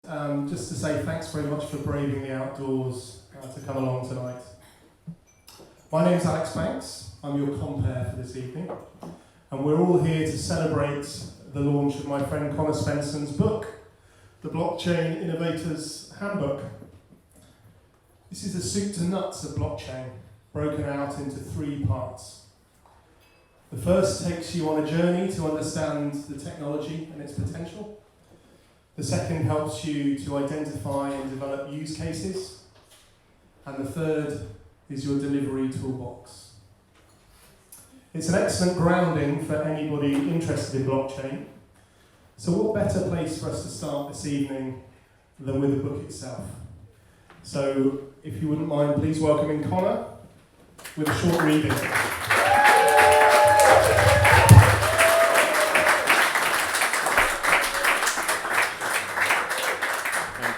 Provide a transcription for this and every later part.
Just to say thanks very much for braving the outdoors to come along tonight. My name's Alex Banks, I'm your compere for this evening, and we're all here to celebrate the launch of my friend Conor Svensson's book, The Blockchain Innovator's Handbook. This is the soup to nuts of blockchain, broken out into 3 parts. The first takes you on a journey to understand the technology and its potential. The second helps you to identify and develop use cases. And the third is your delivery toolbox. It's an excellent grounding for anybody interested in blockchain. So what better place for us to start this evening than with the book itself? So if you wouldn't mind, please welcoming Conor with a short reading.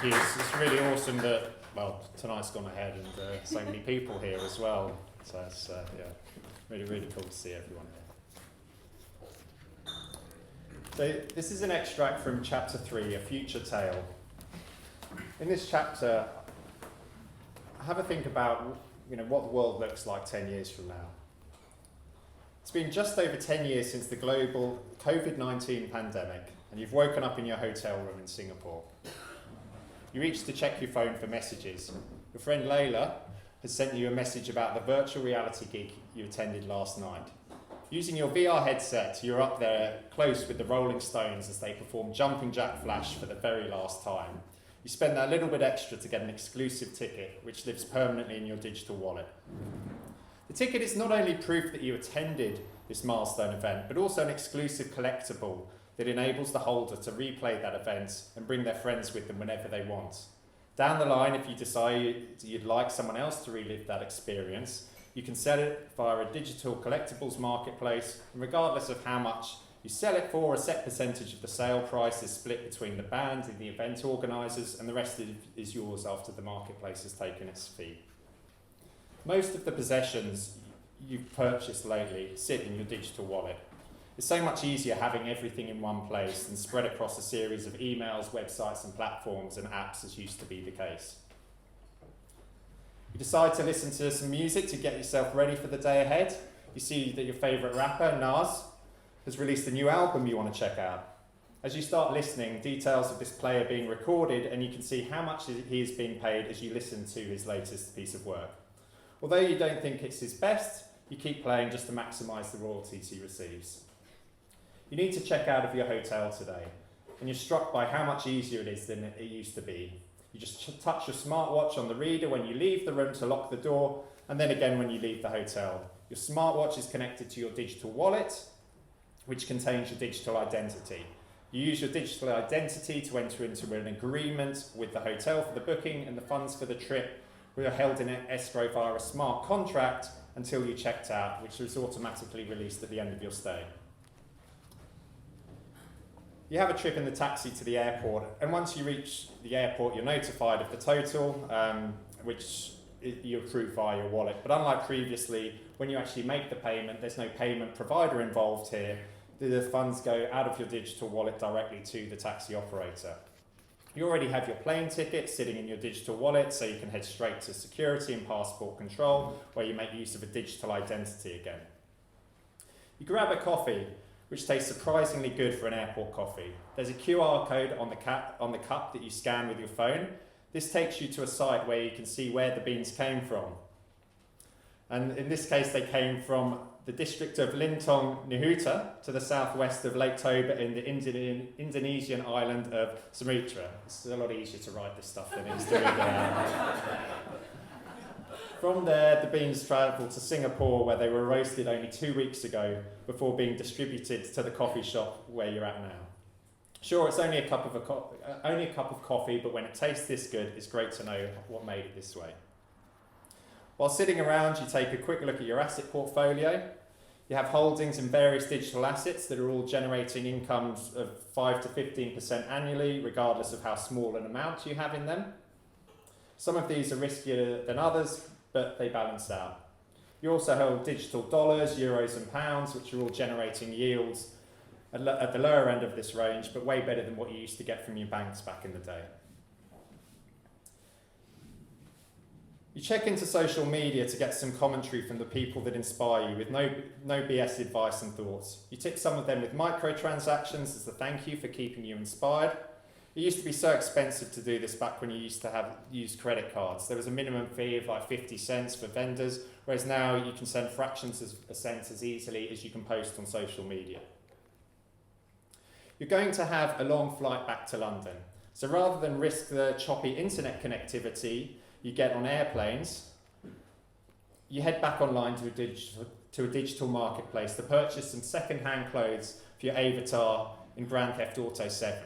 It's really awesome that, well, tonight's gone ahead and so many people here as well. So it's really cool to see everyone here. So this is an extract from chapter 3, A Future Tale. In this chapter, have a think about what the world looks like 10 years from now. It's been just over 10 years since the global COVID-19 pandemic, and you've woken up in your hotel room in Singapore. You reach to check your phone for messages. Your friend Layla has sent you a message about the virtual reality gig you attended last night. Using your VR headset, you're up there close with the Rolling Stones as they perform Jumping Jack Flash for the very last time. You spend that little bit extra to get an exclusive ticket, which lives permanently in your digital wallet. The ticket is not only proof that you attended this milestone event, but also an exclusive collectible that enables the holder to replay that event and bring their friends with them whenever they want. Down the line, if you decide you'd like someone else to relive that experience, you can sell it via a digital collectibles marketplace, and regardless of how much you sell it for, a set percentage of the sale price is split between the band and the event organisers, and the rest is yours after the marketplace has taken its fee. Most of the possessions you've purchased lately sit in your digital wallet. It's so much easier having everything in one place than spread across a series of emails, websites and platforms and apps as used to be the case. You decide to listen to some music to get yourself ready for the day ahead. You see that your favourite rapper, Nas, has released a new album you want to check out. As you start listening, details of this play are being recorded and you can see how much he is being paid as you listen to his latest piece of work. Although you don't think it's his best, you keep playing just to maximise the royalties he receives. You need to check out of your hotel today, and you're struck by how much easier it is than it used to be. You just touch your smartwatch on the reader when you leave the room to lock the door, and then again when you leave the hotel. Your smartwatch is connected to your digital wallet, which contains your digital identity. You use your digital identity to enter into an agreement with the hotel for the booking, and the funds for the trip were held in escrow via a smart contract until you checked out, which was automatically released at the end of your stay. You have a trip in the taxi to the airport, and once you reach the airport, you're notified of the total, which you approve via your wallet. But unlike previously, when you actually make the payment, there's no payment provider involved here. The funds go out of your digital wallet directly to the taxi operator. You already have your plane ticket sitting in your digital wallet, so you can head straight to security and passport control, where you make use of a digital identity again. You grab a coffee, which tastes surprisingly good for an airport coffee. There's a QR code on the cup that you scan with your phone. This takes you to a site where you can see where the beans came from. And in this case, they came from the district of Lintong Nihuta to the southwest of Lake Toba in the Indonesian island of Sumatra. It's a lot easier to write this stuff than it is to read it out. From there, the beans travelled to Singapore, where they were roasted only 2 weeks ago before being distributed to the coffee shop where you're at now. Sure, it's only a cup of coffee, but when it tastes this good, it's great to know what made it this way. While sitting around, you take a quick look at your asset portfolio. You have holdings in various digital assets that are all generating incomes of 5 to 15% annually, regardless of how small an amount you have in them. Some of these are riskier than others, but they balance out. You also hold digital dollars, euros and pounds, which are all generating yields at the lower end of this range, but way better than what you used to get from your banks back in the day. You check into social media to get some commentary from the people that inspire you with no BS advice and thoughts. You tip some of them with microtransactions as a thank you for keeping you inspired. It used to be so expensive to do this back when you used to use credit cards. There was a minimum fee of like 50 cents for vendors, whereas now you can send fractions of a cent as easily as you can post on social media. You're going to have a long flight back to London. So rather than risk the choppy internet connectivity you get on airplanes, you head back online to a digital marketplace to purchase some second-hand clothes for your avatar in Grand Theft Auto 7.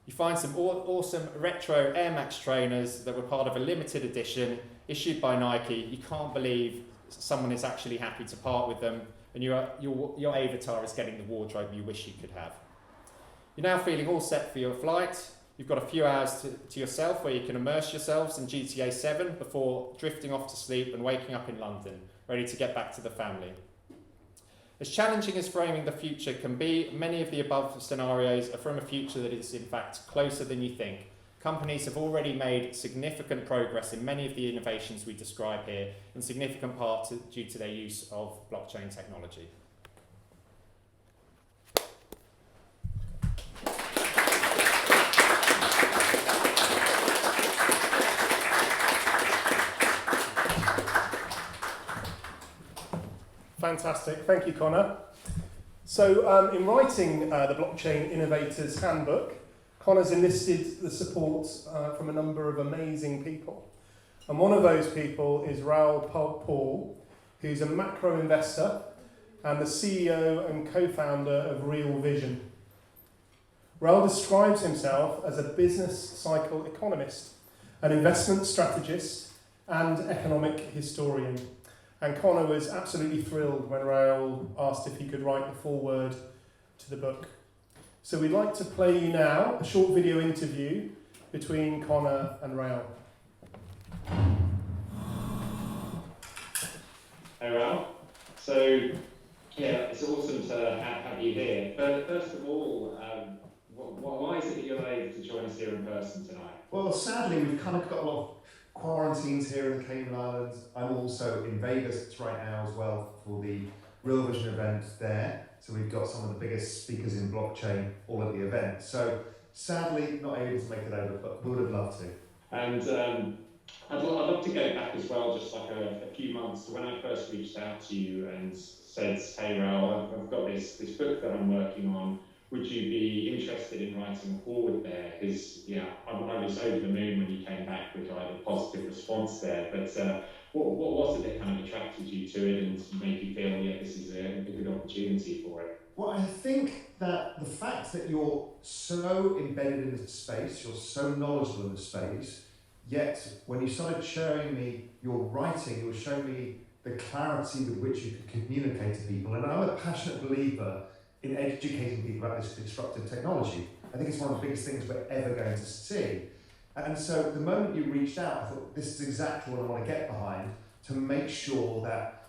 You find some awesome retro Air Max trainers that were part of a limited edition issued by Nike. You can't believe someone is actually happy to part with them, and your avatar is getting the wardrobe you wish you could have. You're now feeling all set for your flight. You've got a few hours to yourself where you can immerse yourselves in GTA 7 before drifting off to sleep and waking up in London, ready to get back to the family. As challenging as framing the future can be, many of the above scenarios are from a future that is in fact closer than you think. Companies have already made significant progress in many of the innovations we describe here, in significant part due to their use of blockchain technology. Fantastic, thank you, Conor. So in writing the Blockchain Innovator's Handbook, Conor's enlisted the support from a number of amazing people. And one of those people is Raoul, who's a macro investor and the CEO and co-founder of Real Vision. Raoul describes himself as a business cycle economist, an investment strategist, and economic historian. And Conor was absolutely thrilled when Raoul asked if he could write the foreword to the book. So we'd like to play you now a short video interview between Conor and Raoul. Hey Raoul. So, yeah, it's awesome to have you here. But first of all, why is it that you're able to join us here in person tonight? Well, sadly, we've kind of got a lot of quarantines here in the Cayman Islands. I'm also in Vegas right now as well for the Real Vision event there. So we've got some of the biggest speakers in blockchain all at the event. So sadly, not able to make it over, but we would have loved to. And I'd love to go back as well, just like a few months to when I first reached out to you and said, hey Raoul, I've got this book that I'm working on. Would you be interested in writing a forward there? Because I was over the moon when you came back with like a positive response there. But what was it that kind of attracted you to it and made you feel, this is a good opportunity for it? Well, I think that the fact that you're so embedded in the space, you're so knowledgeable in the space, yet when you started showing me your writing, you were showing me the clarity with which you could communicate to people. And I'm a passionate believer in educating people about this disruptive technology. I think it's one of the biggest things we're ever going to see. And so the moment you reached out, I thought this is exactly what I want to get behind to make sure that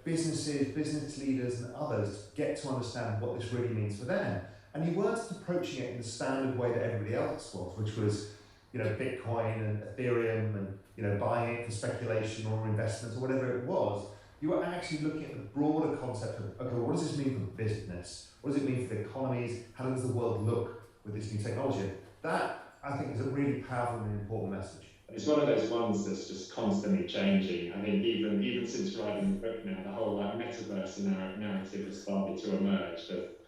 businesses, business leaders and others get to understand what this really means for them. And you weren't approaching it in the standard way that everybody else was, which was Bitcoin and Ethereum and buying it for speculation or investments or whatever it was. You were actually looking at the broader concept of, okay, what does this mean for business? What does it mean for the economies? How does the world look with this new technology? That, I think, is a really powerful and important message. It's one of those ones that's just constantly changing. I think even since writing the book now, the whole metaverse narrative has started to emerge. But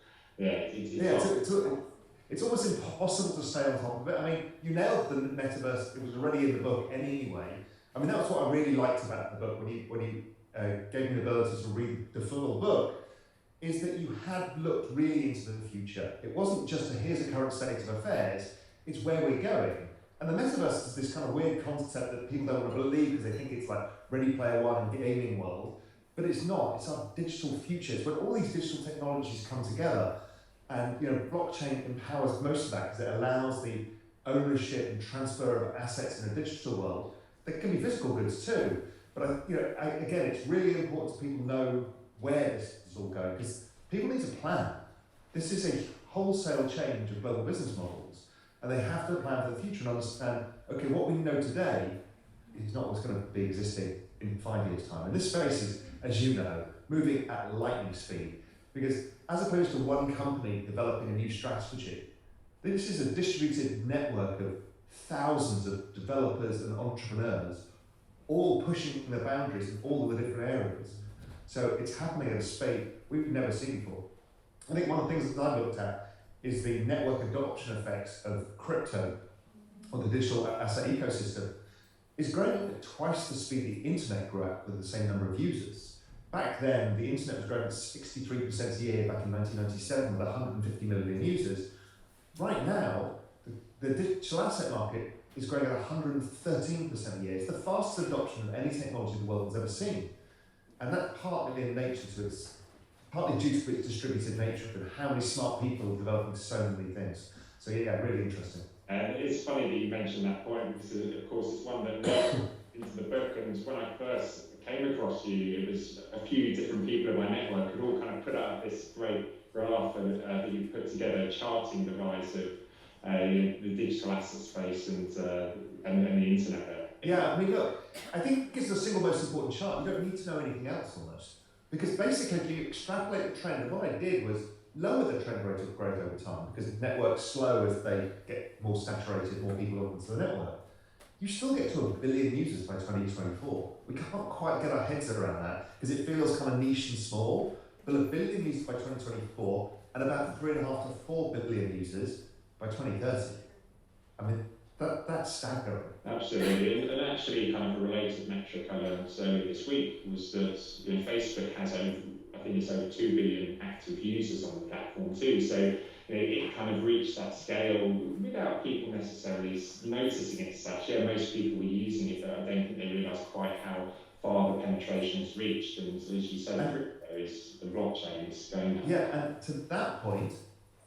it's almost impossible to stay on top of it. I mean, you nailed the metaverse. It was already in the book anyway. I mean, that was what I really liked about the book when you gave me the ability to read the full book, is that you had looked really into the future. It wasn't just here's the current state of affairs, it's where we're going. And the metaverse is this kind of weird concept that people don't want to believe because they think it's like Ready Player One and the gaming world, but it's not. It's our digital future. It's when all these digital technologies come together, and blockchain empowers most of that because it allows the ownership and transfer of assets in a digital world. There can be physical goods too. But again, it's really important to people know where this is all going because people need to plan. This is a wholesale change of global business models, and they have to plan for the future and understand, okay, what we know today is not what's going to be existing in 5 years' time. And this space is, as you know, moving at lightning speed, because as opposed to one company developing a new strategy, this is a distributed network of thousands of developers and entrepreneurs, all pushing the boundaries in all of the different areas. So it's happening at a speed we've never seen before. I think one of the things that I've looked at is the network adoption effects of crypto, or the digital asset ecosystem, is growing at twice the speed the internet grew at with the same number of users. Back then, the internet was growing at 63% a year back in 1997 with 150 million users. Right now, the digital asset market is growing at 113% a year. It's the fastest adoption of any technology the world has ever seen. And that's partly due to its distributed nature and how many smart people are developing so many things. So yeah, really interesting. And it's funny that you mentioned that point, because of course it's one that led into the book, and when I first came across you, it was a few different people in my network had all kind of put out this great graph that you put together charting the rise of the digital asset space and the internet. Yeah, I mean, look, I think it's the single most important chart. You don't need to know anything else almost. Because basically, if you extrapolate the trend, and what I did was lower the trend rate of growth over time, because networks slow as they get more saturated, more people onto the network. You still get to 1 billion users by 2024. We can't quite get our heads around that, because it feels kind of niche and small, but 1 billion users by 2024, and about 3.5 to 4 billion users by 2030. I mean, that's staggering. Absolutely, and actually kind of a related metric I learned earlier this week was that Facebook has over, I think it's over 2 billion active users on the platform too, so it kind of reached that scale without people necessarily noticing it as such. Yeah, most people were using it, but I don't think they realised quite how far the penetration has reached, and as you said, the blockchain is going up. Yeah, and to that point,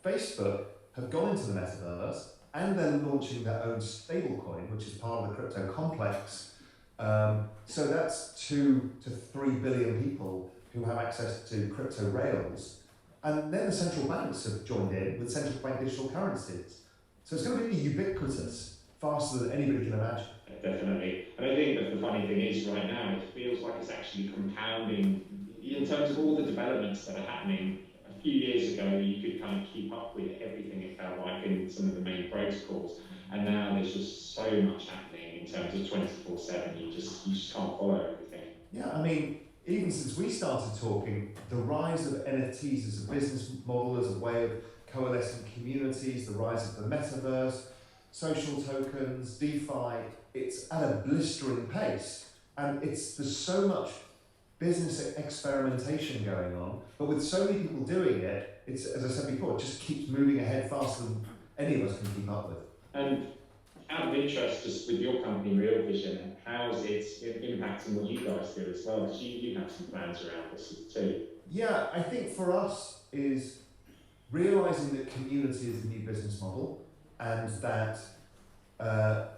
Facebook have gone into the metaverse, and they're launching their own stablecoin, which is part of the crypto complex. So that's 2 to 3 billion people who have access to crypto rails. And then the central banks have joined in with central bank digital currencies. So it's going to be ubiquitous, faster than anybody can imagine. Definitely. And I think that the funny thing is right now, it feels like it's actually compounding in terms of all the developments that are happening. A few years ago, you could kind of keep up with everything, it felt like, in some of the main protocols. And now there's just so much happening in terms of 24/7, you just can't follow everything. Yeah, I mean, even since we started talking, the rise of NFTs as a business model, as a way of coalescing communities, the rise of the metaverse, social tokens, DeFi, it's at a blistering pace. And there's so much business experimentation going on, but with so many people doing it, it's, as I said before, it just keeps moving ahead faster than any of us can keep up with. And out of interest, just with your company, Real Vision, how's it impacting what you guys do as well? Because you have some plans around this too. Yeah, I think for us is realising that community is the new business model, and that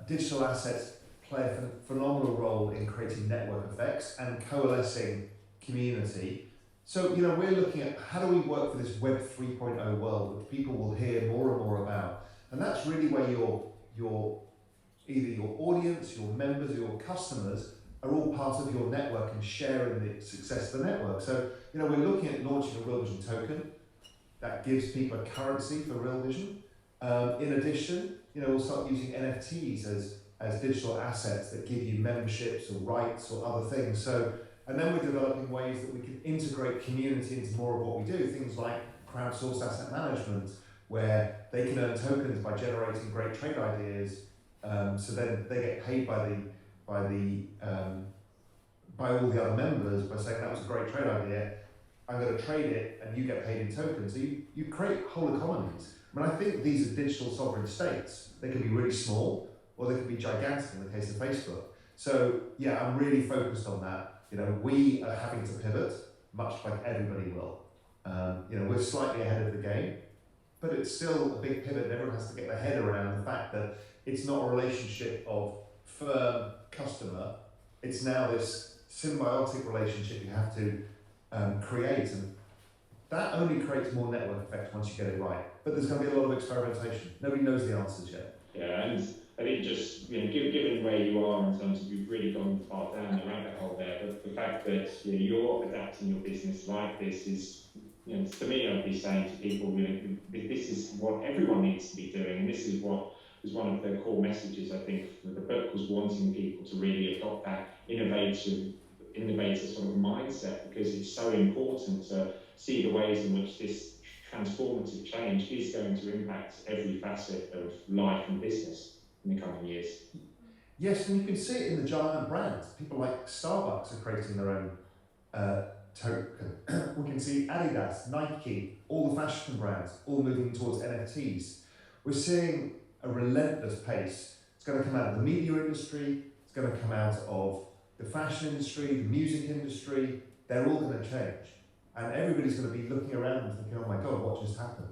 digital assets play a phenomenal role in creating network effects and coalescing community. So, we're looking at how do we work for this Web 3.0 world, which people will hear more and more about. And that's really where either your audience, your members, or your customers are all part of your network and sharing the success of the network. So, we're looking at launching a Real Vision token that gives people a currency for Real Vision. In addition, we'll start using NFTs as digital assets that give you memberships or rights or other things. So, and then we're developing ways that we can integrate community into more of what we do, things like crowdsourced asset management, where they can earn tokens by generating great trade ideas. So then they get paid by all the other members by saying that was a great trade idea. I'm going to trade it, and you get paid in tokens. So you create whole economies. I mean, I think these are digital sovereign states. They can be really small, or they can be gigantic in the case of Facebook. So yeah, I'm really focused on that. We are having to pivot, much like everybody will. We're slightly ahead of the game, but it's still a big pivot, and everyone has to get their head around the fact that it's not a relationship of firm-customer. It's now this symbiotic relationship you have to create, and that only creates more network effects once you get it right. But there's going to be a lot of experimentation. Nobody knows the answers yet. Yeah, and I think just, given where you are in terms of you've really gone far down the rabbit hole there, but the fact that you're adapting your business like this is, to me, I'd be saying to people, this is what everyone needs to be doing, and this is what was one of the core messages, I think, for the book, was wanting people to really adopt that innovator sort of mindset, because it's so important to see the ways in which this transformative change is going to impact every facet of life and business in the coming years. Yes, and you can see it in the giant brands. People like Starbucks are creating their own token. We can see Adidas, Nike, all the fashion brands, all moving towards NFTs. We're seeing a relentless pace. It's going to come out of the media industry, it's going to come out of the fashion industry, the music industry. They're all going to change. And everybody's going to be looking around and thinking, oh my God, what just happened?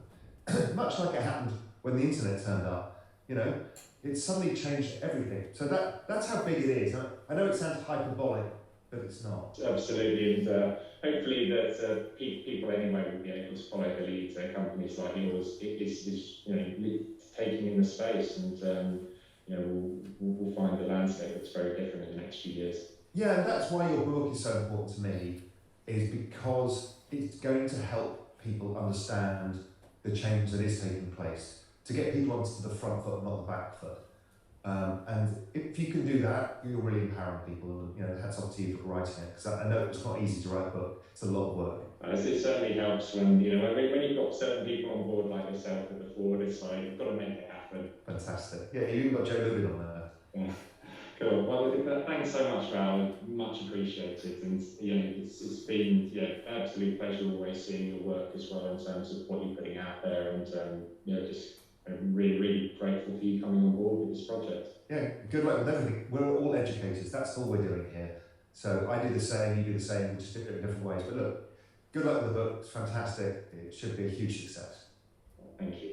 Much like it happened when the internet turned up, it suddenly changed everything. So that's how big it is. I know it sounds hyperbolic, but it's not. Absolutely, and hopefully that people anyway will be able to follow the lead. Companies like yours is taking in the space, and we'll find the landscape that's very different in the next few years. Yeah, and that's why your book is so important to me, is because it's going to help people understand the change that is taking place, to get people onto the front foot, not the back foot. And if you can do that, you're really empowering people. And hats off to you for writing it, because I know it's not easy to write a book. It's a lot of work. It certainly helps when when you've got certain people on board like yourself at the forward. It's like you've got to make it happen. Fantastic. Yeah, you even got Joe Lubin on there. Yeah. Cool. Well, thanks so much, Raoul. Much appreciated. And it's been absolute pleasure always seeing your work as well in terms of what you're putting out there, and I'm really, really grateful for you coming on board with this project. Yeah, good luck with everything. We're all educators. That's all we're doing here. So I do the same, you do the same, we just do it in different ways. But look, good luck with the book. It's fantastic. It should be a huge success. Thank you.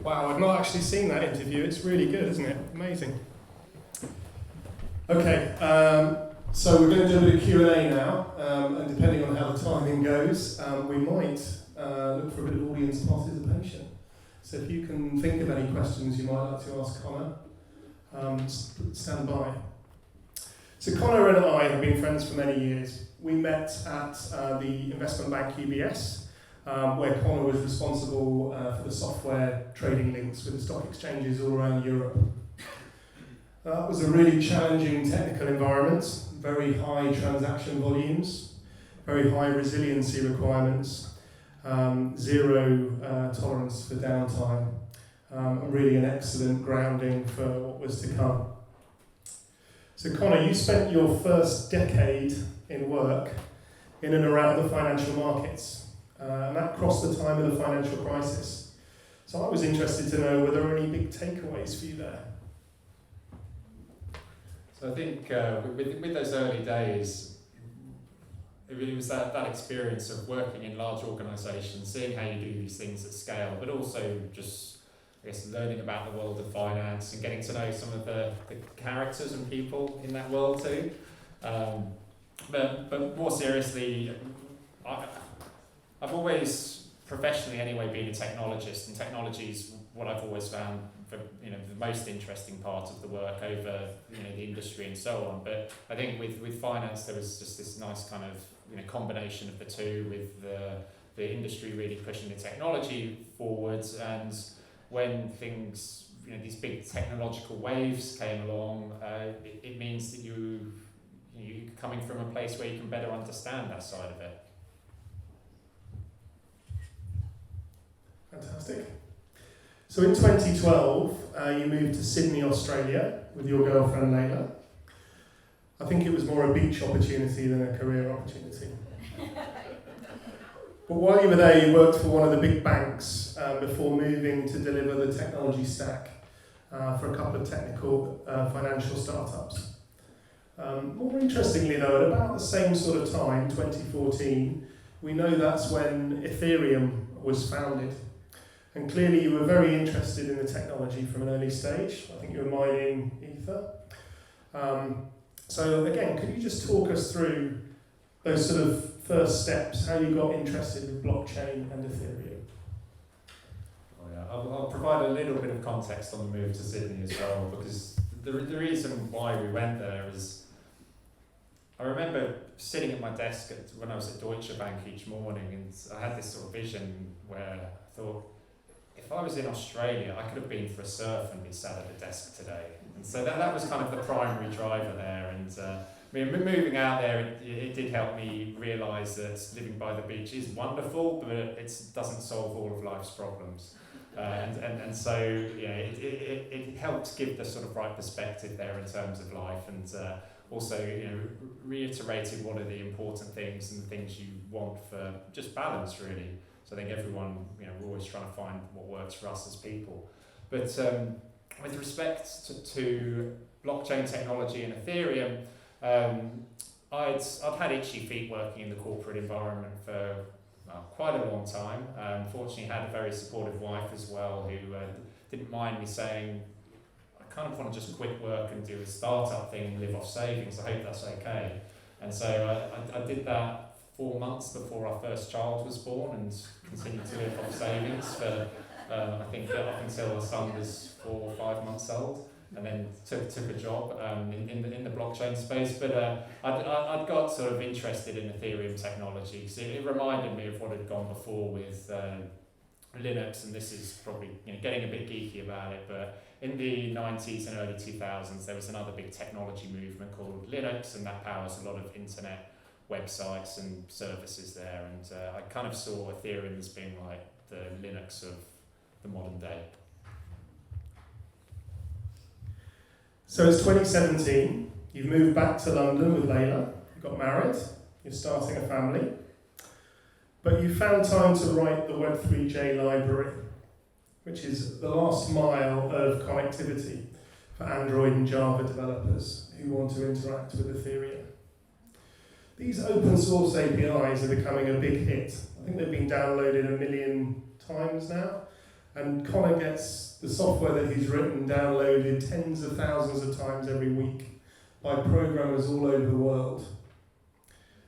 Wow, I've not actually seen that interview. It's really good, isn't it? Amazing. Okay, so we're going to do a bit of Q&A now, and depending on how the timing goes, we might look for a bit of audience participation. So if you can think of any questions you might like to ask Conor, stand by. So Conor and I have been friends for many years. We met at the investment bank UBS, where Conor was responsible for the software trading links with the stock exchanges all around Europe. That was a really challenging technical environment, very high transaction volumes, very high resiliency requirements, zero tolerance for downtime, and really an excellent grounding for what was to come. So Conor, you spent your first decade in work in and around the financial markets, and that crossed the time of the financial crisis. So I was interested to know, were there any big takeaways for you there? So I think with those early days, it really was that experience of working in large organisations, seeing how you do these things at scale, but also just, I guess, learning about the world of finance and getting to know some of the characters and people in that world too. But more seriously, I've always, professionally anyway, been a technologist, and technology is what I've always found the most interesting part of the work over the industry and so on. But I think with finance there was just this nice kind of combination of the two, with the industry really pushing the technology forwards, and when things these big technological waves came along, it means that you're coming from a place where you can better understand that side of it. Fantastic. So in 2012, you moved to Sydney, Australia with your girlfriend Layla. I think it was more a beach opportunity than a career opportunity. But while you were there, you worked for one of the big banks before moving to deliver the technology stack for a couple of technical financial startups. More interestingly though, at about the same sort of time, 2014, we know that's when Ethereum was founded. And clearly you were very interested in the technology from an early stage. I think you were mining Ether. So again, could you just talk us through those sort of first steps, how you got interested in blockchain and Ethereum? Oh, yeah. I'll provide a little bit of context on the move to Sydney as well, because the reason why we went there is, I remember sitting at my desk when I was at Deutsche Bank each morning, and I had this sort of vision where I thought, if I was in Australia, I could have been for a surf and be sat at a desk today. And so that was kind of the primary driver there. And I mean, moving out there, it did help me realise that living by the beach is wonderful, but it doesn't solve all of life's problems. And so it helped give the sort of right perspective there in terms of life, and also reiterated what are the important things and the things you want for just balance, really. So I think everyone, we're always trying to find what works for us as people. But with respect to blockchain technology and Ethereum, I'd had itchy feet working in the corporate environment for quite a long time. Fortunately, had a very supportive wife as well, who didn't mind me saying, I kind of want to just quit work and do a startup thing and live off savings. I hope that's okay. And so I did that 4 months before our first child was born, and continued to live off savings for I think up until our son was 4 or 5 months old, and then took a job in the blockchain space. But I'd got sort of interested in Ethereum technology because it reminded me of what had gone before with Linux, and this is probably getting a bit geeky about it, but in the 90s and early 2000s there was another big technology movement called Linux, and that powers a lot of internet websites and services there, and I kind of saw Ethereum as being like the Linux of the modern day. So it's 2017, you've moved back to London with Layla, you got married, you're starting a family, but you found time to write the Web3 library, which is the last mile of connectivity for Android and Java developers who want to interact with Ethereum. These open source APIs are becoming a big hit. I think they've been downloaded 1 million times now, and Conor gets the software that he's written downloaded tens of thousands of times every week by programmers all over the world.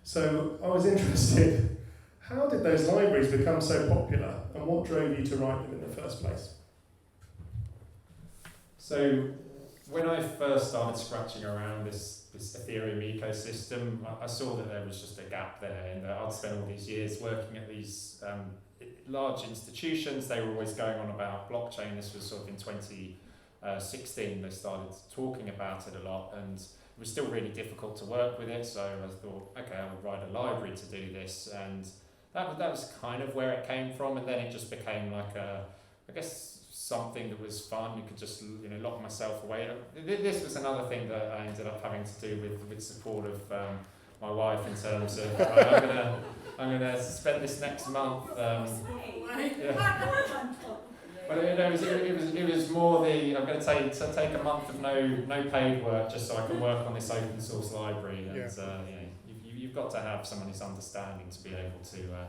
So I was interested, how did those libraries become so popular, and what drove you to write them in the first place? So when I first started scratching around this Ethereum ecosystem, I saw that there was just a gap there, and I'd spent all these years working at these large institutions. They were always going on about blockchain. This was sort of in 2016 they started talking about it a lot, and it was still really difficult to work with it, so I thought, okay, I would write a library to do this, and that was kind of where it came from, and then it just became like I guess something that was fun. You could just lock myself away. This was another thing that I ended up having to do with support of my wife, in terms of I'm gonna spend this next month. But it was more the, I'm going to take a month of no paid work just so I can work on this open source library, and you've got to have someone who's understanding to be able to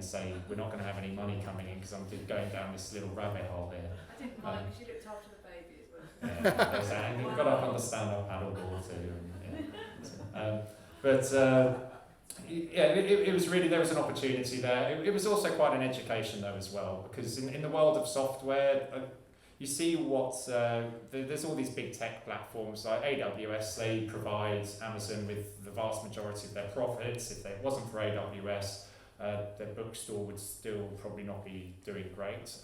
say we're not going to have any money coming in because I'm going down this little rabbit hole here. I didn't mind because you looked after the baby as well. And you've got to have understand our paddleboard too. It was really, there was an opportunity there. It was also quite an education though as well, because in the world of software, you see what, there's all these big tech platforms like AWS. They provide Amazon with the vast majority of their profits. If it wasn't for AWS, their bookstore would still probably not be doing great.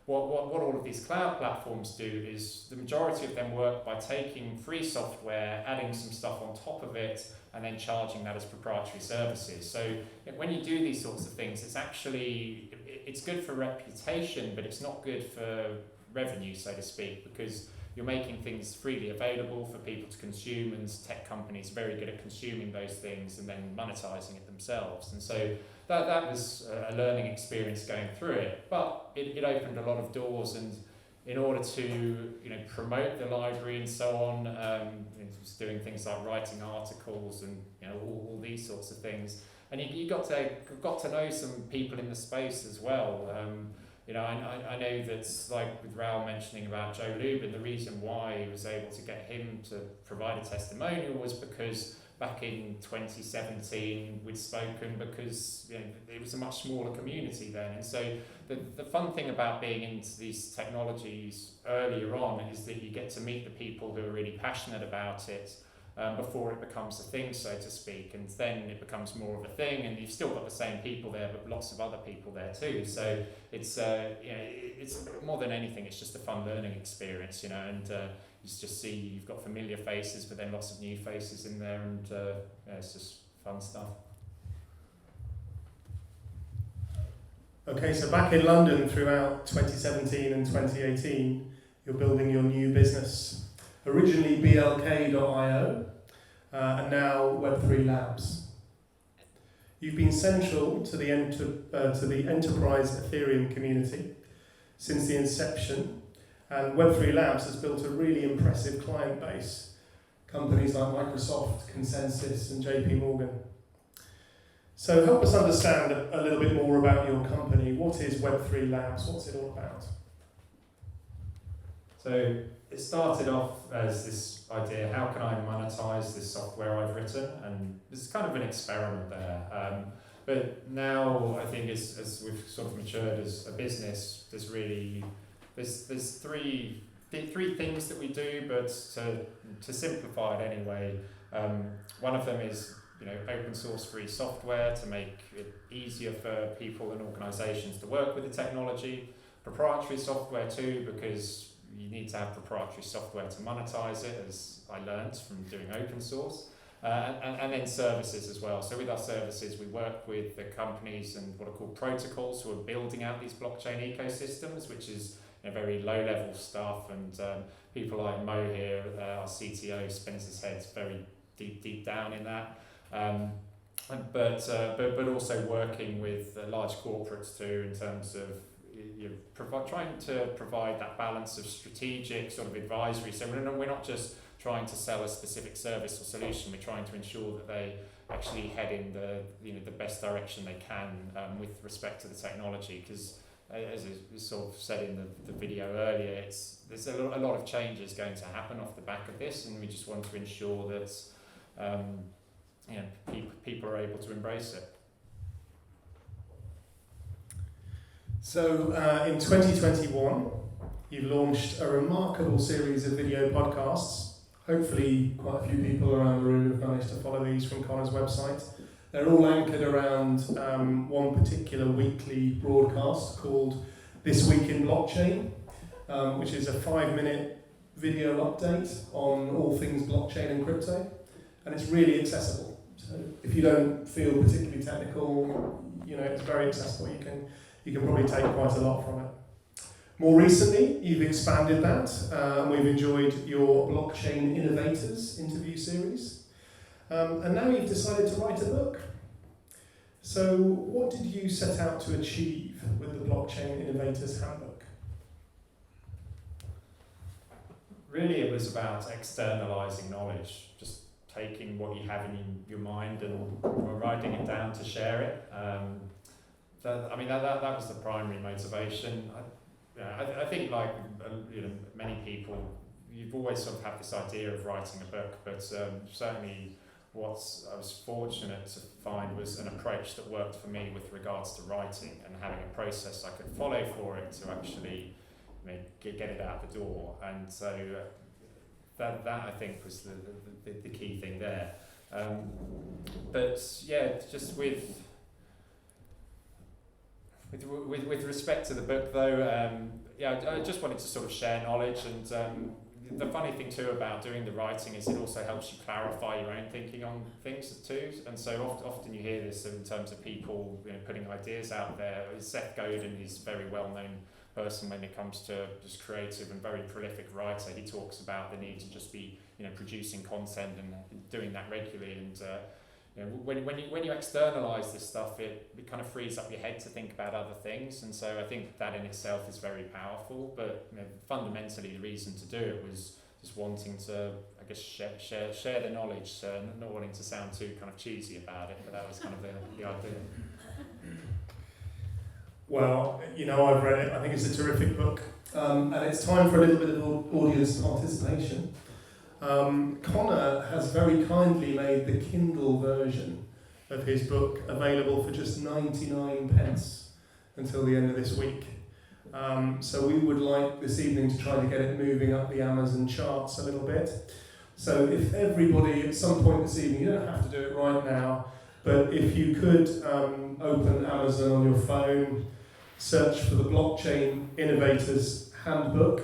What all of these cloud platforms do is the majority of them work by taking free software, adding some stuff on top of it, and then charging that as proprietary services. So when you do these sorts of things, it's good for reputation, but it's not good for revenue, so to speak, because you're making things freely available for people to consume, and tech companies are very good at consuming those things and then monetizing it themselves. And so that was a learning experience going through it, but it opened a lot of doors, and in order to promote the library and so on, it was doing things like writing articles and all these sorts of things. and you got to know some people in the space as well. You know, I know that's like with Raoul mentioning about Joe Lubin, the reason why he was able to get him to provide a testimonial was because back in 2017 we'd spoken, because you know, it was a much smaller community then. And so the fun thing about being into these technologies earlier on is that you get to meet the people who are really passionate about it before it becomes a thing, so to speak, and then it becomes more of a thing, and you've still got the same people there but lots of other people there too. So it's you know, it's more than anything, it's just a fun learning experience, you know, and you just see you've got familiar faces but then lots of new faces in there, and yeah, it's just fun stuff. Okay, so back in London throughout 2017 and 2018, you're building your new business. Originally blk.io, and now Web3 Labs. You've been central to the enterprise Ethereum community since the inception, and Web3 Labs has built a really impressive client base. Companies like Microsoft, Consensus, and JP Morgan. So help us understand a little bit more about your company. What is Web3 Labs? What's it all about? So it started off as this idea, how can I monetize this software I've written? And this is kind of an experiment there. But now I think as we've sort of matured as a business, there's three things that we do, but to simplify it anyway, one of them is, you know, open source free software to make it easier for people and organizations to work with the technology. Proprietary software too, because you need to have proprietary software to monetize it, as I learned from doing open source. And then services as well. So with our services, we work with the companies and what are called protocols who are building out these blockchain ecosystems, which is, you know, very low level stuff. And people like Mo here, our CTO, spins his head very deep down in that. But also working with large corporates too, in terms of trying to provide that balance of strategic sort of advisory. So we're not just trying to sell a specific service or solution. We're trying to ensure that they actually head in the best direction they can with respect to the technology. Because as we sort of said in the video earlier, there's a lot of changes going to happen off the back of this, and we just want to ensure that people are able to embrace it. So in 2021, you've launched a remarkable series of video podcasts. Hopefully quite a few people around the room have managed to follow these from Conor's website. They're all anchored around one particular weekly broadcast called This Week in Blockchain, which is a 5-minute video update on all things blockchain and crypto. And it's really accessible. So if you don't feel particularly technical, you know, it's very accessible. You can probably take quite a lot from it. More recently, you've expanded that. We've enjoyed your Blockchain Innovators interview series. And now you've decided to write a book. So what did you set out to achieve with the Blockchain Innovators Handbook? Really, it was about externalizing knowledge, just taking what you have in your mind and writing it down to share it. That was the primary motivation. I think, like many people, you've always sort of had this idea of writing a book, but certainly what I was fortunate to find was an approach that worked for me with regards to writing and having a process I could follow for it to actually get it out the door. And so that I think was the key thing there. But yeah, just with respect to the book though, I just wanted to sort of share knowledge, and the funny thing too about doing the writing is it also helps you clarify your own thinking on things too. And so often you hear this in terms of people putting ideas out there. Seth Godin is a very well-known person when it comes to just creative and very prolific writer. He talks about the need to just be producing content and doing that regularly, and when you externalize this stuff, it kind of frees up your head to think about other things. And so I think that in itself is very powerful. But fundamentally, the reason to do it was just wanting to, I guess, share the knowledge, not wanting to sound too kind of cheesy about it, but that was kind of the idea. Well, I've read it. I think it's a terrific book. And it's time for a little bit of audience participation. Conor has very kindly made the Kindle version of his book available for just 99 pence until the end of this week. So we would like this evening to try to get it moving up the Amazon charts a little bit. So if everybody at some point this evening, you don't have to do it right now, but if you could open Amazon on your phone, search for the Blockchain Innovators Handbook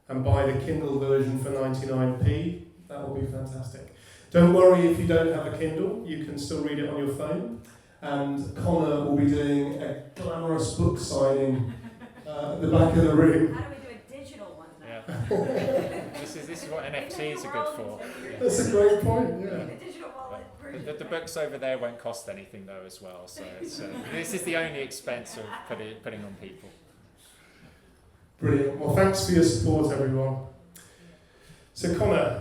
and buy the Kindle version for 99p, that will be fantastic. Don't worry if you don't have a Kindle, you can still read it on your phone. And Conor will be doing a glamorous book signing at the back of the room. How do we do a digital one now? Yeah. This is what NFTs are good for. That's a great point, yeah. The digital wallet version. The books over there won't cost anything though as well, so this is the only expense of putting on people. Brilliant. Well, thanks for your support, everyone. So Conor,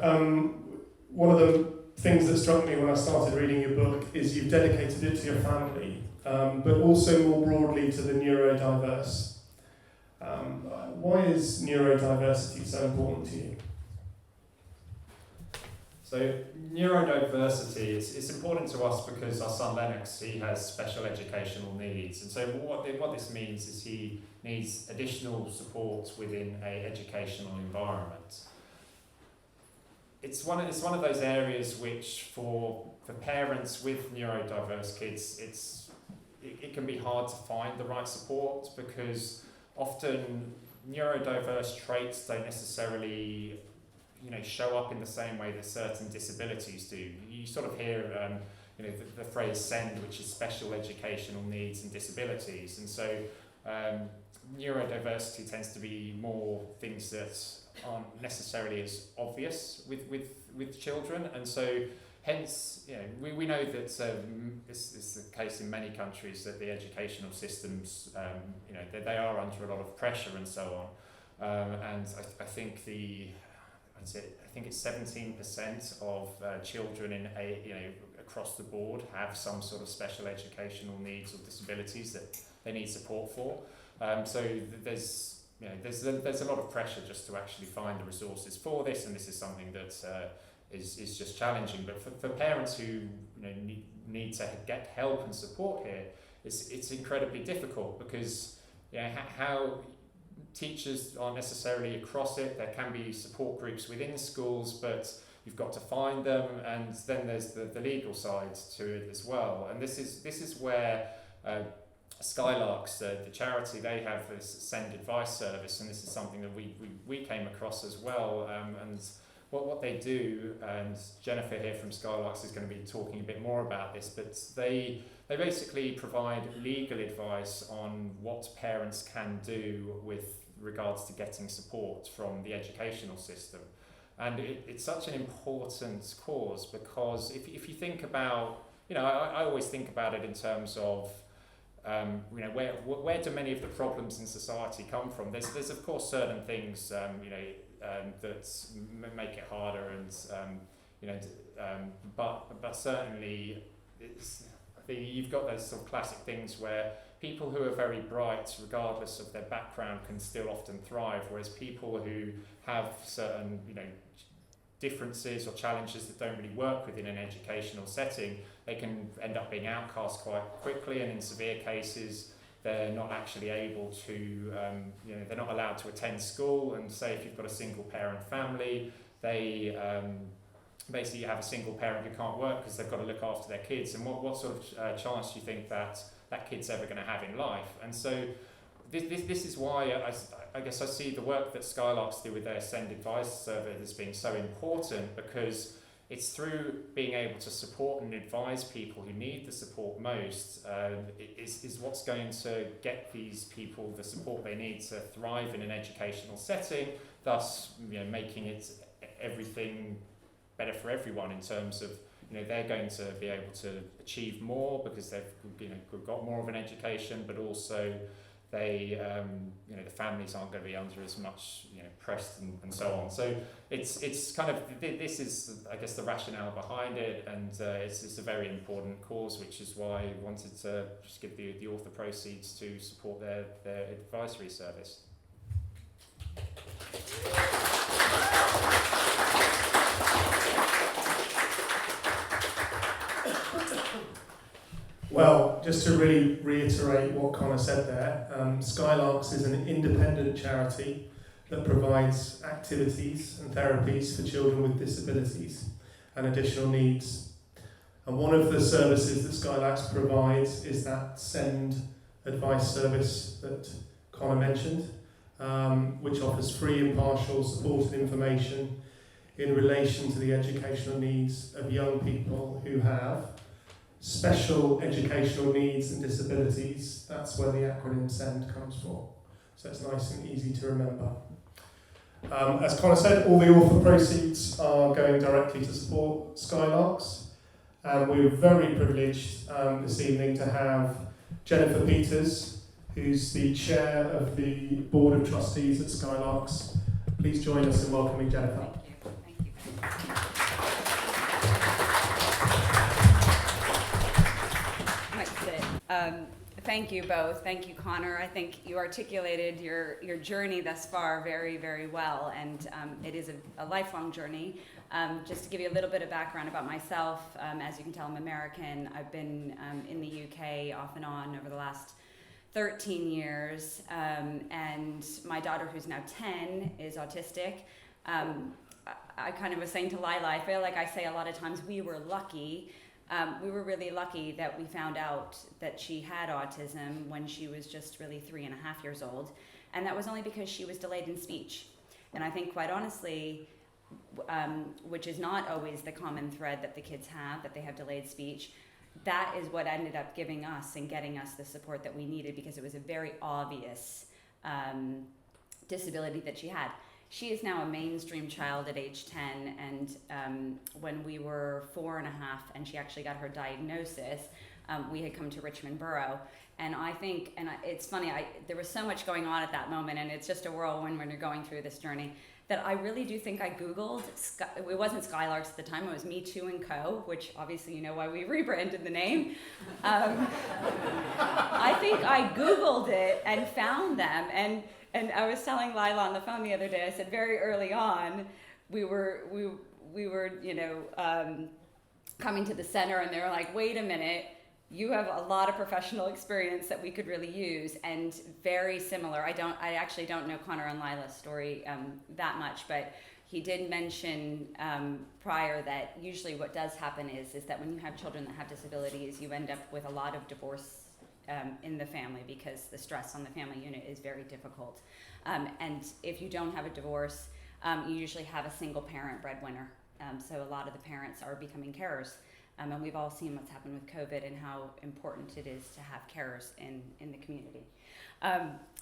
one of the things that struck me when I started reading your book is you've dedicated it to your family, but also more broadly to the neurodiverse. Why is neurodiversity so important to you? So neurodiversity is important to us because our son Lennox, he has special educational needs, and so what this means is he needs additional support within an educational environment. It's one of those areas which for parents with neurodiverse kids it can be hard to find the right support, because often neurodiverse traits don't necessarily show up in the same way that certain disabilities do. You sort of hear the phrase SEND, which is special educational needs and disabilities, and so neurodiversity tends to be more things that aren't necessarily as obvious with children, and so hence we know that this is the case in many countries, that the educational systems they are under a lot of pressure and so on, and I think it's 17% of children in across the board have some sort of special educational needs or disabilities that they need support for. So there's a lot of pressure just to actually find the resources for this, and this is something that is just challenging. But for parents who need to get help and support here, it's incredibly difficult, because how teachers aren't necessarily across it. There can be support groups within schools, but you've got to find them, and then there's the legal side to it as well. And this is where Skylarks, the charity, they have this Send Advice service, and this is something that we came across as well. And what they do, and Jennifer here from Skylarks is going to be talking a bit more about this, but they basically provide legal advice on what parents can do with regards to getting support from the educational system. And it's such an important cause, because if you think about, I always think about it in terms of where do many of the problems in society come from? There's of course certain things that make it harder, and but certainly you've got those sort of classic things where people who are very bright, regardless of their background, can still often thrive, whereas people who have certain differences or challenges that don't really work within an educational setting, they can end up being outcast quite quickly, and in severe cases they're not actually able to, they're not allowed to attend school. And say if you've got a single parent family, they basically have a single parent who can't work because they've got to look after their kids, and what sort of chance do you think that kid's ever going to have in life? And so this is why I guess I see the work that Skylarks do with their Send Advice survey as being so important, because it's through being able to support and advise people who need the support most is what's going to get these people the support they need to thrive in an educational setting, thus making it everything better for everyone in terms of they're going to be able to achieve more because they've got more of an education, but also they, the families aren't going to be under as much, press and so on. So it's kind of, this is, I guess, the rationale behind it, and it's a very important cause, which is why I wanted to just give the author proceeds to support their advisory service. Well, just to really reiterate what Conor said there, Skylarks is an independent charity that provides activities and therapies for children with disabilities and additional needs. And one of the services that Skylarks provides is that SEND advice service that Conor mentioned, which offers free, impartial support and information in relation to the educational needs of young people who have special educational needs and disabilities. That's where the acronym SEND comes from. So it's nice and easy to remember. As Conor said, all the author proceeds are going directly to support Skylarks. And we're very privileged this evening to have Jennifer Peters, who's the chair of the Board of Trustees at Skylarks. Please join us in welcoming Jennifer. Thank you. Thank you both. Thank you, Conor. I think you articulated your journey thus far very, very well, and it is a lifelong journey. Just to give you a little bit of background about myself, as you can tell, I'm American. I've been in the UK off and on over the last 13 years, and my daughter, who's now 10, is autistic. I kind of was saying to Lila, I feel like I say a lot of times we were lucky. We were really lucky that we found out that she had autism when she was just really 3.5 years old. And that was only because she was delayed in speech. And I think, quite honestly, which is not always the common thread that the kids have, that they have delayed speech, that is what ended up giving us and getting us the support that we needed, because it was a very obvious disability that she had. She is now a mainstream child at age 10, and when we were 4.5 and she actually got her diagnosis, we had come to Richmond Borough. And I think, it's funny, there was so much going on at that moment, and it's just a whirlwind when you're going through this journey, that I really do think I Googled, it wasn't Skylarks at the time, it was Me Too & Co., which obviously you know why we rebranded the name. I think I Googled it and found them, and I was telling Lila on the phone the other day, I said very early on, we were coming to the center, and they were like, wait a minute, you have a lot of professional experience that we could really use, and very similar. I actually don't know Conor and Lila's story that much, but he did mention prior that usually what does happen is that when you have children that have disabilities, you end up with a lot of divorce in the family, because the stress on the family unit is very difficult. And if you don't have a divorce, you usually have a single parent breadwinner. So a lot of the parents are becoming carers. And we've all seen what's happened with COVID and how important it is to have carers in the community.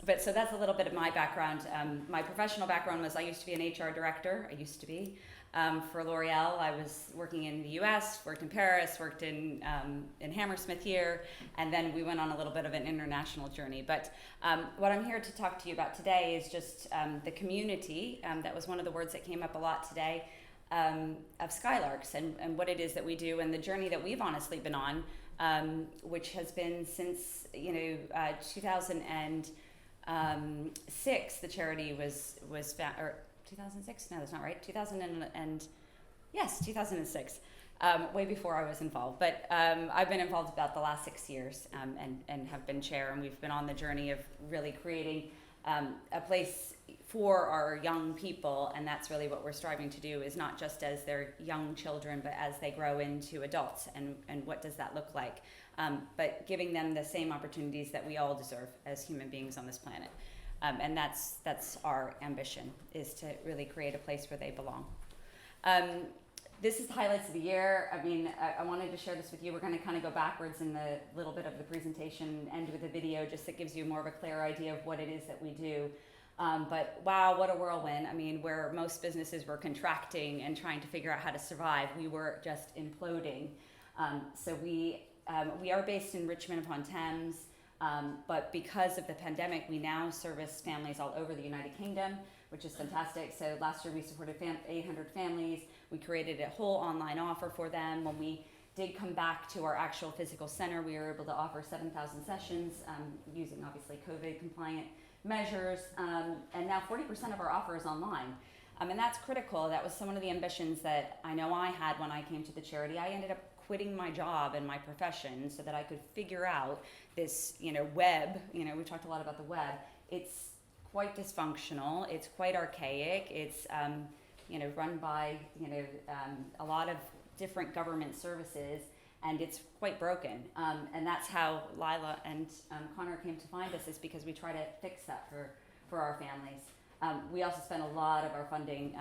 But so that's a little bit of my background. My professional background was I used to be an HR director. For L'Oreal. I was working in the US, worked in Paris, worked in Hammersmith here, and then we went on a little bit of an international journey. But what I'm here to talk to you about today is just the community. That was one of the words that came up a lot today, of Skylarks and what it is that we do, and the journey that we've honestly been on, which has been since 2006. The charity was found, or 2006? No, that's not right. 2006. Way before I was involved. But I've been involved about the last 6 years and have been chair, and we've been on the journey of really creating a place for our young people, and that's really what we're striving to do, is not just as they're young children, but as they grow into adults, and what does that look like? But giving them the same opportunities that we all deserve as human beings on this planet. And that's our ambition, is to really create a place where they belong. This is the highlights of the year. I mean, I wanted to share this with you. We're going to kind of go backwards in the little bit of the presentation, end with a video, just that gives you more of a clear idea of what it is that we do. But wow, what a whirlwind. I mean, where most businesses were contracting and trying to figure out how to survive, we were just imploding. So we are based in Richmond upon Thames. But because of the pandemic, we now service families all over the United Kingdom, which is fantastic. So last year we supported 800 families. We created a whole online offer for them. When we did come back to our actual physical center, we were able to offer 7,000 sessions using obviously COVID compliant measures. And now 40% of our offer is online. And that's critical. That was one of the ambitions that I know I had when I came to the charity. I ended up quitting my job and my profession so that I could figure out this, web. We talked a lot about the web. It's quite dysfunctional. It's quite archaic. It's, run by, a lot of different government services, and it's quite broken. And that's how Lila and Conor came to find us, is because we try to fix that for our families. We also spent a lot of our funding,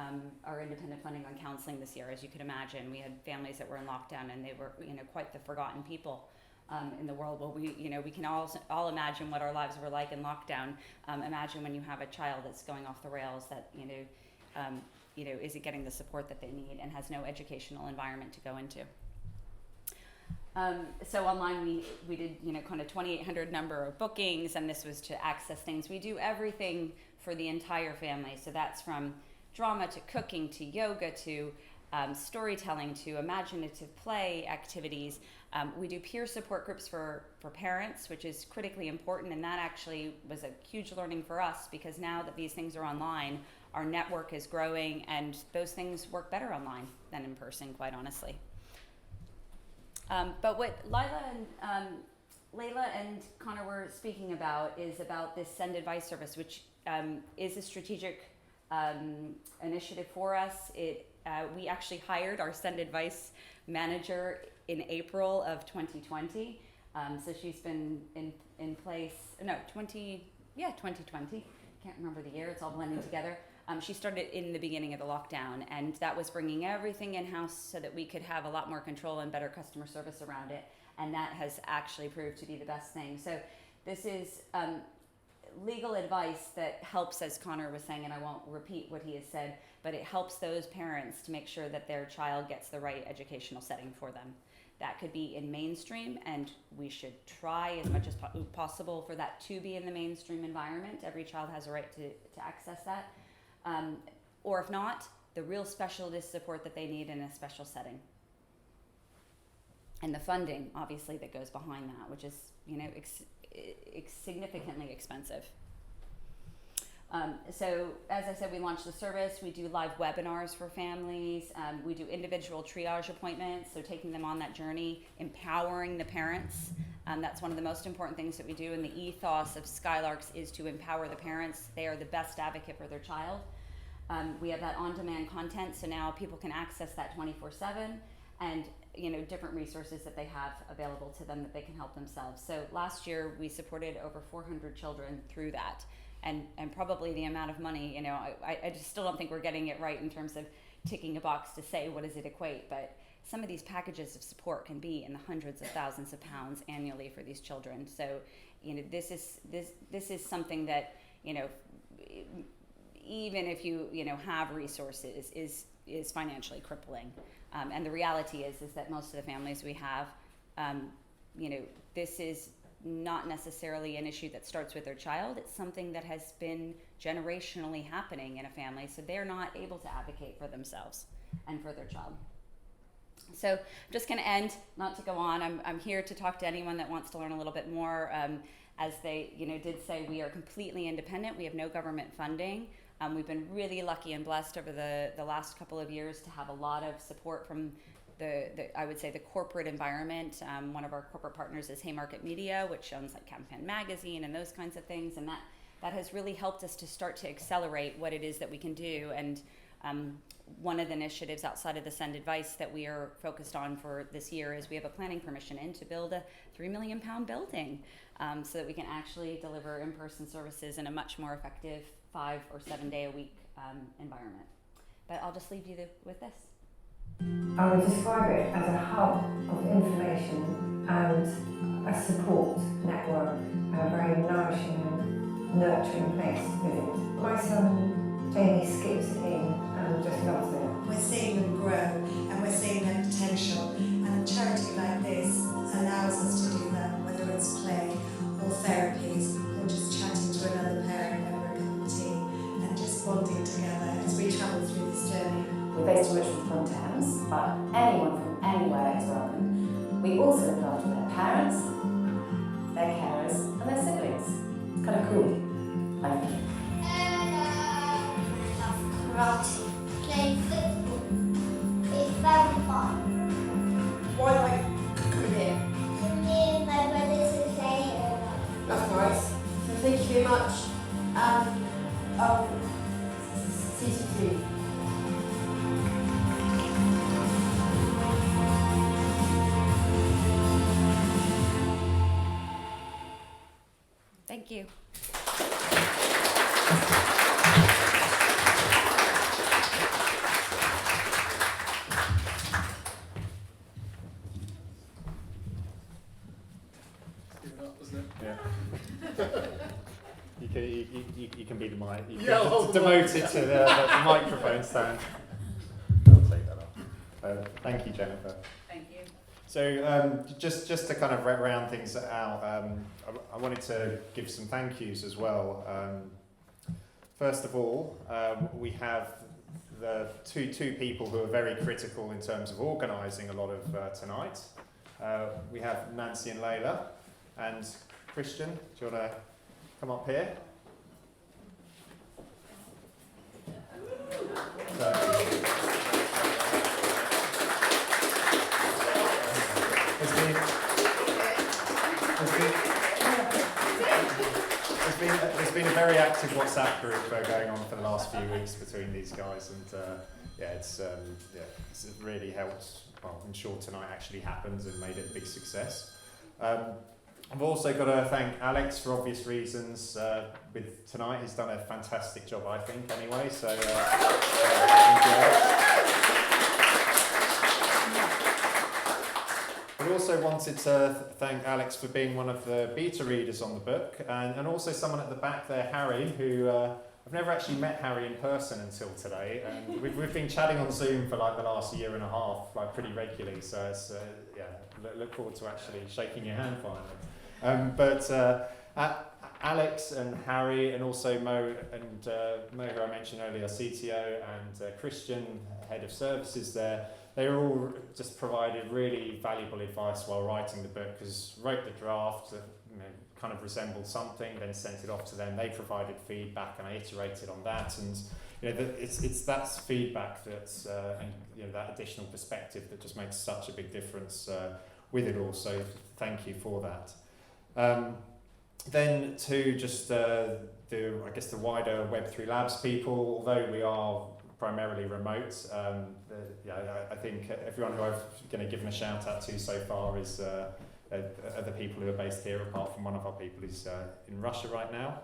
our independent funding, on counseling this year. As you can imagine, we had families that were in lockdown, and they were, quite the forgotten people in the world. Well, we can all imagine what our lives were like in lockdown. Imagine when you have a child that's going off the rails, that isn't getting the support that they need and has no educational environment to go into. So online we did kind of 2,800 number of bookings, and this was to access things. We do everything for the entire family. So that's from drama to cooking to yoga to storytelling to imaginative play activities. We do peer support groups for parents, which is critically important, and that actually was a huge learning for us, because now that these things are online, our network is growing, and those things work better online than in person, quite honestly. But what Layla and Conor were speaking about is about this Send Advice service, which is a strategic initiative for us. We actually hired our Send Advice manager in April of 2020. So she's been in place, 2020. Can't remember the year, it's all blending together. She started in the beginning of the lockdown, and that was bringing everything in-house so that we could have a lot more control and better customer service around it. And that has actually proved to be the best thing. So this is legal advice that helps, as Conor was saying, and I won't repeat what he has said, but it helps those parents to make sure that their child gets the right educational setting for them. That could be in mainstream, and we should try as much as possible for that to be in the mainstream environment. Every child has a right to access that. Or if not, the real specialist support that they need in a special setting. And the funding, obviously, that goes behind that, which is, significantly expensive. So, as I said, we launched the service. We do live webinars for families. We do individual triage appointments, so taking them on that journey, empowering the parents. That's one of the most important things that we do. And the ethos of Skylarks is to empower the parents. They are the best advocate for their child. We have that on-demand content, so now people can access that 24/7, and different resources that they have available to them that they can help themselves. So last year we supported over 400 children through that, and probably the amount of money, I just still don't think we're getting it right in terms of ticking a box to say what does it equate, but some of these packages of support can be in the hundreds of thousands of pounds annually for these children. So this is something that even if you have resources is financially crippling. And the reality is that most of the families we have, this is not necessarily an issue that starts with their child. It's something that has been generationally happening in a family, so they're not able to advocate for themselves and for their child. So I'm just going to end, not to go on. I'm here to talk to anyone that wants to learn a little bit more. As they did say, we are completely independent. We have no government funding. We've been really lucky and blessed over the last couple of years to have a lot of support from I would say the corporate environment. One of our corporate partners is Haymarket Media, which owns like Campaign Magazine and those kinds of things, and that has really helped us to start to accelerate what it is that we can do. And one of the initiatives outside of the Send Advice that we are focused on for this year is we have a planning permission in to build a £3 million building, so that we can actually deliver in-person services in a much more effective 5 or 7 day a week environment. But I'll just leave you with this. I would describe it as a hub of information and a support network, a very nourishing and nurturing place to visit. My son Jamie skips in and just loves it. We're seeing them grow and we're seeing their potential, and a charity like this allows us to do that, whether it's play or therapies, or just chatting to another parent over a cup of tea and just bonding together as we travel through this journey. We're based in Richmond upon Thames, but anyone from anywhere is welcome. We also look after their parents, their carers, and their siblings. It's kind of cool, I think. Karate, playing football. It's very fun. Why like coming here? Me and my brothers are playing. That's nice. So thank you very much. CCT. Thank you. You can be the mic. You Yeah, can hold demote it to the microphone stand. I'll take that off. Thank you, Jennifer. Thank you. So just to kind of round things out, I wanted to give some thank yous as well. First of all, we have the two people who are very critical in terms of organising a lot of tonight. We have Nancy and Layla, and Christian, do you want to come up here? There's been a very active WhatsApp group going on for the last few weeks between these guys, and it's really helped ensure tonight actually happens and made it a big success. I've also got to thank Alex for obvious reasons with tonight. He's done a fantastic job, I think, anyway, so thank you, Alex. I also wanted to thank Alex for being one of the beta readers on the book, and also someone at the back there, Harry, who I've never actually met Harry in person until today, and we've been chatting on Zoom for like the last year and a half, like pretty regularly, so it's, look forward to actually shaking your hand finally. But Alex and Harry and also Mo, who I mentioned earlier, CTO, and Christian, head of services there, they all just provided really valuable advice while writing the book, because wrote the draft, kind of resembled something, then sent it off to them. They provided feedback, and I iterated on that, and it's that feedback that's and that additional perspective that just makes such a big difference with it all. So thank you for that. Then to just the wider Web3 Labs people, although we are primarily remote, I think everyone who I've given a shout out to so far is the people who are based here, apart from one of our people who's in Russia right now.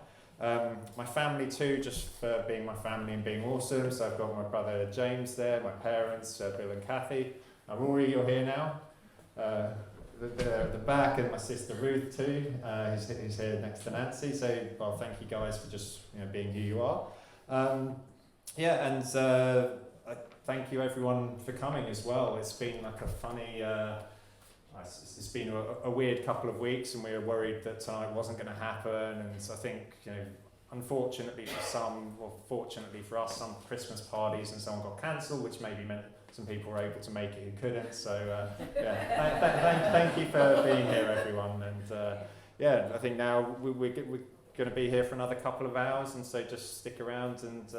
My family too, just for being my family and being awesome. So I've got my brother James there, my parents, Bill and Kathy. Rory, you're here now. The back, and my sister Ruth too, who's here next to Nancy. So, well, thank you guys for just being who you are. I thank you everyone for coming as well. It's been like a funny, it's been a weird couple of weeks, and we were worried that tonight wasn't going to happen. And I think, unfortunately for some, or fortunately for us, some Christmas parties and so on got cancelled, which maybe meant some people were able to make it who couldn't. So thank you for being here, everyone. And I think now we're going to be here for another couple of hours, and so just stick around and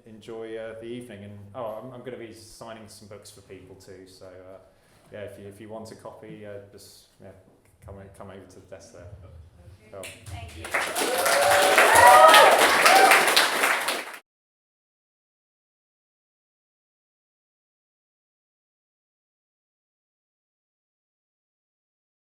enjoy the evening. And I'm going to be signing some books for people too. So if you want a copy, just come over to the desk there. Thank you.